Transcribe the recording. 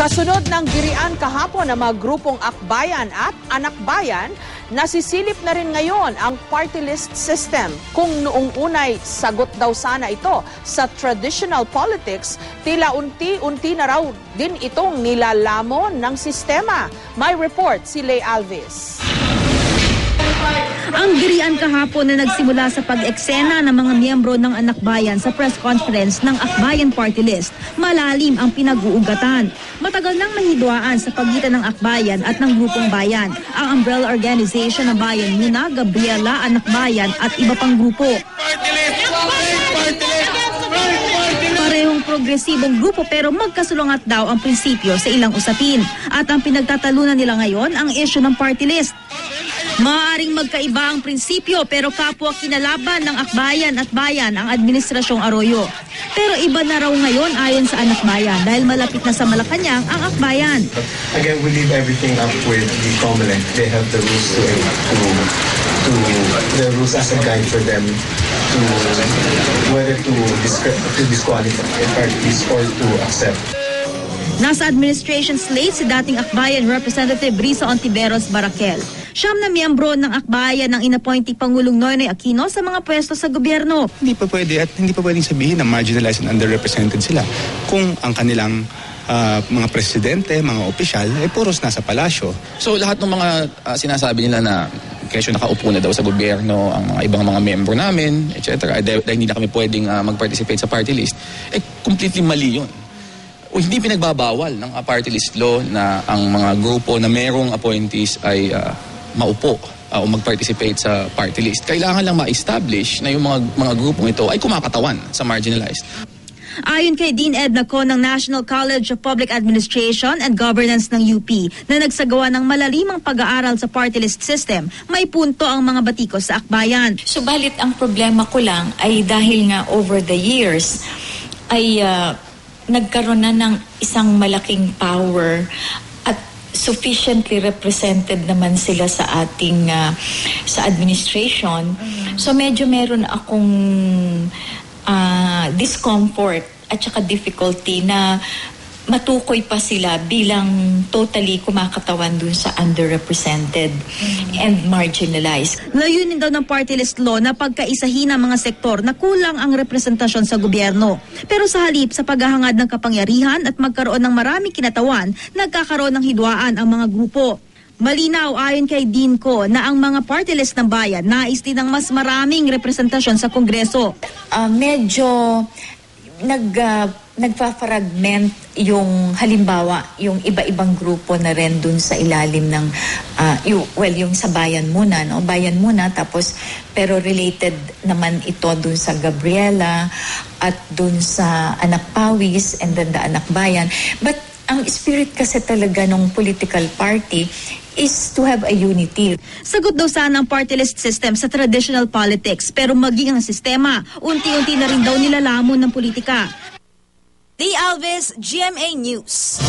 Kasunod ng girian kahapon ng mga grupong Akbayan at Anakbayan, nasisilip na rin ngayon ang party list system. Kung noong unay sagot daw sana ito sa traditional politics, tila unti-unti na raw din itong nilalamon ng sistema. May report si Lay Alves. Ang girian kahapon na nagsimula sa pag-eksena ng mga miyembro ng Anakbayan sa press conference ng Akbayan Party List, malalim ang pinag-uugatan. Matagal nang mahidwaan sa pagitan ng Akbayan at ng Grupong Bayan, ang umbrella organization ng Bayan Muna, Gabriela, Anakbayan at iba pang grupo. Parehong progresibong grupo pero magkasulungat daw ang prinsipyo sa ilang usapin. At ang pinagtatalunan nila ngayon ang issue ng party list. Maaaring magkaiba ang prinsipyo pero kapwa kinalaban ng Akbayan at Bayan ang Administrasyong Arroyo. Pero iba na raw ngayon ayon sa Anakbayan dahil malapit na sa Malacanang ang Akbayan. Again, we leave everything up with the COMELEC. They have the rules the rules as a guide for them to whether to disqualify parties or to accept. Nasa administration slate si dating Akbayan Representative Risa Ontiveros Barakel. Siyam na miyembro ng Akbayan ng inappointee Pangulong Noynoy Aquino sa mga pwesto sa gobyerno. Hindi pa pwede at hindi pa pwedeng sabihin na marginalized and underrepresented sila kung ang kanilang mga presidente, mga opisyal ay puros nasa palasyo. So lahat ng mga sinasabi nila na kesyo nakaupo na daw sa gobyerno ang mga ibang mga membro namin, etc. Dahil hindi na kami pwedeng mag-participate sa party list, completely mali yun. O hindi pinagbabawal ng party list law na ang mga grupo na merong appointees ay maupo o mag-participate sa party list. Kailangan lang ma-establish na yung mga grupong ito ay kumakatawan sa marginalized. Ayon kay Dean Edna Co ng National College of Public Administration and Governance ng UP na nagsagawa ng malalimang pag-aaral sa party list system, may punto ang mga batikos sa Akbayan. Subalit ang problema ko lang ay dahil nga over the years ay nagkaroon na ng isang malaking power at sufficiently represented naman sila sa ating sa administration. So medyo meron akong discomfort at saka difficulty na matukoy pa sila bilang totally kumakatawan dun sa underrepresented and marginalized. Layunin daw ng party list law na pagkaisahin ang mga sektor na kulang ang representasyon sa gobyerno. Pero sa halip sa paghahangad ng kapangyarihan at magkaroon ng maraming kinatawan, nagkakaroon ng hidwaan ang mga grupo. Malinaw ayon kay Dean Co na ang mga party list ng bayan nais din ng mas maraming representasyon sa Kongreso. Medyo nagfa-fragment yung halimbawa yung iba-ibang grupo na rin dun sa ilalim ng yung sa Bayan Muna, no? Bayan Muna, tapos pero related naman ito dun sa Gabriela at dun sa Anak Pawis and then the Anak Bayan. But ang spirit kasi talaga ng political party is to have a unity. Sagot daw sana ang party list system sa traditional politics pero maging ang sistema, unti-unti na rin daw nilalamon ng politika. Lay Alves, GMA News.